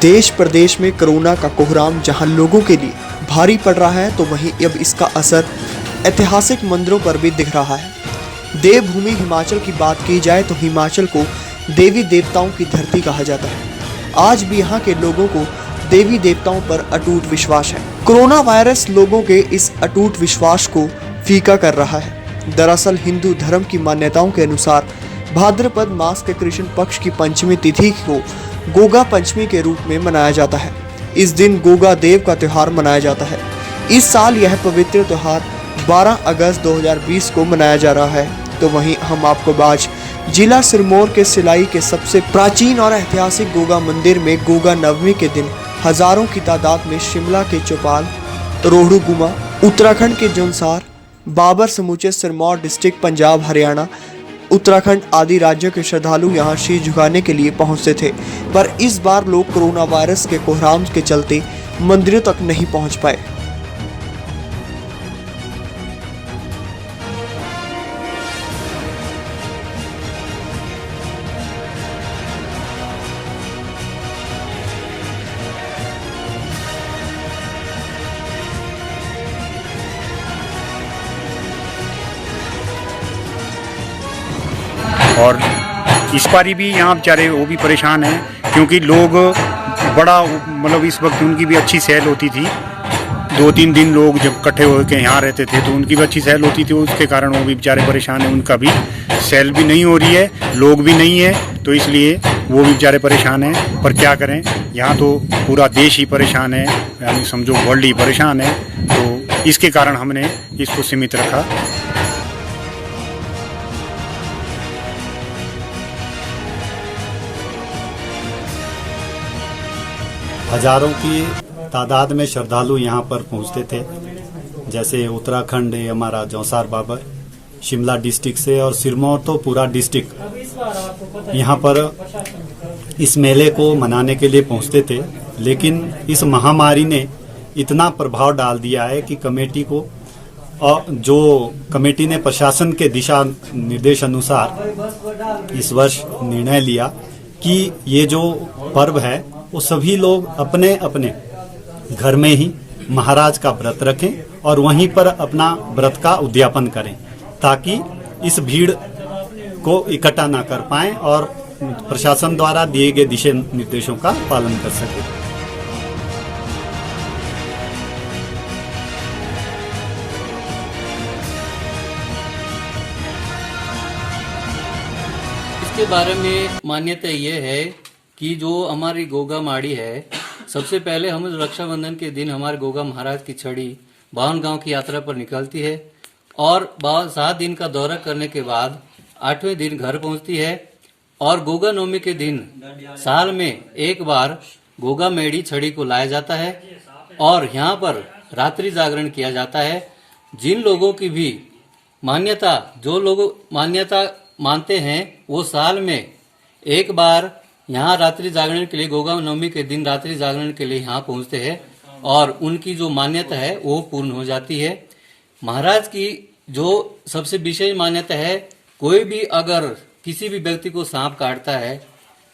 देश प्रदेश में कोरोना का कोहराम जहां लोगों के लिए भारी पड़ रहा है, तो वहीं अब इसका असर ऐतिहासिक मंदिरों पर भी दिख रहा है। देवभूमि हिमाचल की बात की जाए तो हिमाचल को देवी देवताओं की धरती कहा जाता है। आज भी यहाँ के लोगों को देवी देवताओं पर अटूट विश्वास है। कोरोना वायरस लोगों के इस अटूट विश्वास को फीका कर रहा है। दरअसल हिंदू धर्म की मान्यताओं के अनुसार भाद्रपद मास के कृष्ण पक्ष की पंचमी तिथि को गोगा पंचमी के रूप में मनाया जाता है। इस दिन गोगा देव का त्योहार मनाया जाता है। इस साल यह पवित्र त्योहार 12 अगस्त 2020 को मनाया जा रहा है। तो वहीं हम आपको आज जिला सिरमौर के सिलाई के सबसे प्राचीन और ऐतिहासिक गोगा मंदिर में गोगा नवमी के दिन हजारों की तादाद में शिमला के चौपाल, रोहड़ू गुमा, उत्तराखंड के जौनसार, बाबर समूचे सिरमौर डिस्ट्रिक्ट पंजाब हरियाणा उत्तराखंड आदि राज्यों के श्रद्धालु यहां शीश झुकाने के लिए पहुंचते थे, पर इस बार लोग कोरोना वायरस के कोहराम के चलते मंदिरों तक नहीं पहुंच पाए। और इस बारी भी यहाँ बेचारे वो भी परेशान हैं, क्योंकि लोग बड़ा मतलब इस वक्त उनकी भी अच्छी सेल होती थी। 2-3 दिन लोग जब इकट्ठे होकर यहाँ रहते थे तो उनकी भी अच्छी सेल होती थी, उसके कारण वो भी बेचारे परेशान हैं। उनका भी सेल भी नहीं हो रही है, लोग भी नहीं है, तो इसलिए वो भी बेचारे परेशान हैं। पर क्या करें, यहाँ तो पूरा देश ही परेशान है, यानी समझो वर्ल्ड ही परेशान है। तो इसके कारण हमने इसको सीमित रखा। हजारों की तादाद में श्रद्धालु यहाँ पर पहुँचते थे। जैसे उत्तराखंड हमारा जौनसार बाबर, शिमला डिस्ट्रिक्ट से और सिरमौर तो पूरा डिस्ट्रिक्ट यहाँ पर इस मेले को मनाने के लिए पहुँचते थे। लेकिन इस महामारी ने इतना प्रभाव डाल दिया है कि कमेटी को और जो कमेटी ने प्रशासन के दिशा निर्देश अनुसार इस वर्ष निर्णय लिया कि ये जो पर्व है वो सभी लोग अपने अपने घर में ही महाराज का व्रत रखें और वहीं पर अपना व्रत का उद्यापन करें, ताकि इस भीड़ को इकट्ठा ना कर पाएं और प्रशासन द्वारा दिए गए दिशा निर्देशों का पालन कर सकें। इसके बारे में मान्यता ये है कि जो हमारी गोगा माड़ी है, सबसे पहले हम रक्षाबंधन के दिन हमारे गोगा महाराज की छड़ी 52 गांव की यात्रा पर निकलती है और 7 दिन का दौरा करने के बाद 8वें दिन घर पहुंचती है। और गोगा नवमी के दिन साल में एक बार गोगा मेड़ी छड़ी को लाया जाता है और यहाँ पर रात्रि जागरण किया जाता है। जिन लोगों की भी मान्यता, जो लोग मान्यता मानते हैं, वो साल में एक बार यहाँ रात्रि जागरण के लिए गोगा नवमी के दिन रात्रि जागरण के लिए यहाँ पहुँचते हैं और उनकी जो मान्यता है वो पूर्ण हो जाती है। महाराज की जो सबसे विशेष मान्यता है, कोई भी अगर किसी भी व्यक्ति को सांप काटता है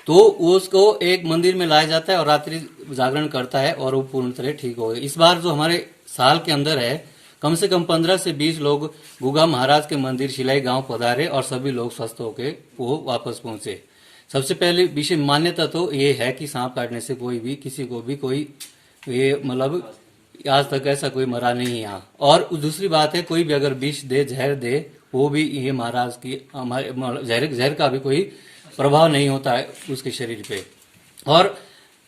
तो उसको एक मंदिर में लाया जाता है और रात्रि जागरण करता है और वो पूर्ण तरह ठीक हो गए। इस बार जो हमारे साल के अंदर है, कम से कम 15 से 20 लोग गोगा महाराज के मंदिर शिलाई गांव पधारे और सभी लोग स्वस्थ होके वो वापस पहुंचे। सबसे पहले विषय मान्यता तो ये है कि सांप काटने से कोई भी किसी को भी कोई ये मतलब आज तक ऐसा कोई मरा नहीं है यहाँ। और दूसरी बात है, कोई भी अगर विष दे, जहर दे, वो भी ये महाराज की हमारे जहर का भी कोई प्रभाव नहीं होता है उसके शरीर पे। और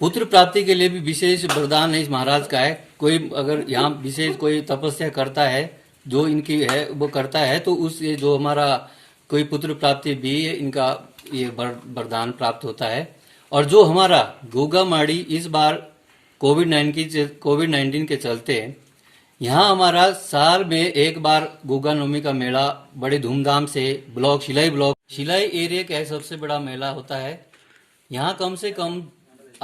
पुत्र प्राप्ति के लिए भी विशेष वरदान है इस महाराज का है। कोई अगर यहाँ विशेष कोई तपस्या करता है, जो इनकी है वो करता है, तो उस ये जो हमारा कोई पुत्र प्राप्ति भी इनका ये वरदान प्राप्त होता है। और जो हमारा गोगा माड़ी इस बार कोविड-19 के चलते यहाँ हमारा साल में एक बार गोगा नवमी का मेला बड़े धूमधाम से शिलाई एरिया का सबसे बड़ा मेला होता है। यहाँ कम से कम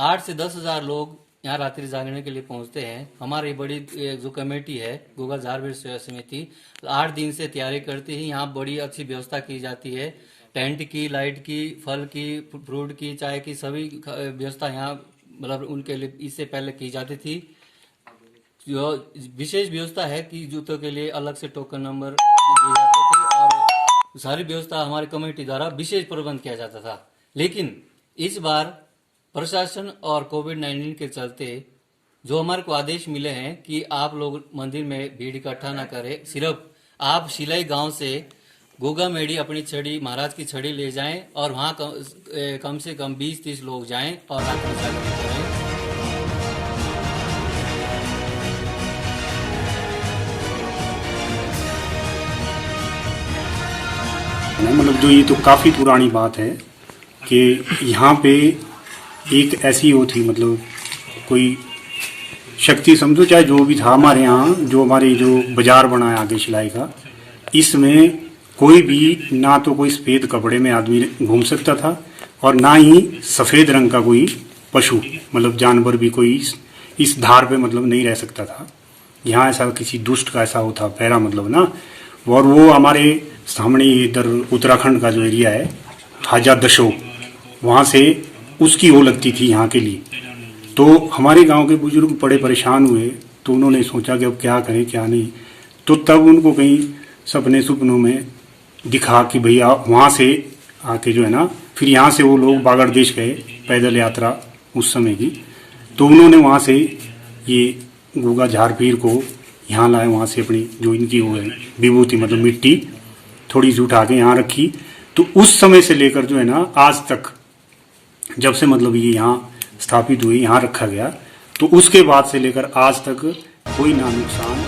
8 से 10 हजार लोग यहाँ रात्रि जागरण के लिए पहुंचते हैं। हमारी बड़ी जो कमेटी है गोगा झारवीर सेवा समिति 8 दिन से तैयारी करती है। यहाँ बड़ी अच्छी व्यवस्था की जाती है, टेंट की, लाइट की, फल की, फ्रूट की, चाय की, सभी व्यवस्था यहाँ मतलब उनके लिए इससे पहले की जाती थी। जो विशेष व्यवस्था है कि जूतों के लिए अलग से टोकन नंबर दिए जाते थे और सारी व्यवस्था हमारी कमेटी द्वारा विशेष प्रबंध किया जाता था। लेकिन इस बार प्रशासन और कोविड-19 के चलते जो हमारे को आदेश मिले हैं कि आप लोग मंदिर में भीड़ इकट्ठा ना करें, सिर्फ आप शिलाई गांव से गोगा मेढ़ी अपनी छड़ी, महाराज की छड़ी ले जाएं और वहां कम से कम 20-30 लोग जाएं और रात्रि जागरण करें। मतलब जो ये तो काफ़ी पुरानी बात है कि यहाँ पे एक ऐसी वो थी, मतलब कोई शक्ति समझो चाहे जो भी था हमारे यहाँ, जो हमारे जो बाजार बना है आगे शिलाई का, इसमें कोई भी ना तो कोई सफ़ेद कपड़े में आदमी घूम सकता था और ना ही सफ़ेद रंग का कोई पशु मतलब जानवर भी कोई इस धार पे मतलब नहीं रह सकता था। यहाँ ऐसा किसी दुष्ट का ऐसा होता पहरा मतलब ना। और वो हमारे सामने इधर उत्तराखंड का जो एरिया है हाजा दशो, वहाँ से उसकी वो लगती थी यहाँ के लिए। तो हमारे गांव के बुजुर्ग बड़े परेशान हुए, तो उन्होंने सोचा कि अब क्या करें क्या नहीं। तो तब उनको कहीं सपनों में दिखा कि भैया वहाँ से आके जो है ना, फिर यहाँ से वो लोग बागड़देश गए पैदल यात्रा उस समय की। तो उन्होंने वहाँ से ये गोगा झारपीर को यहाँ लाए, वहाँ से अपनी जो इनकी वो है विभूति मतलब मिट्टी थोड़ी सी उठा के यहाँ रखी। तो उस समय से लेकर जो है ना आज तक, जब से मतलब ये यहाँ स्थापित हुई, यहाँ रखा गया, तो उसके बाद से लेकर आज तक कोई ना नुकसान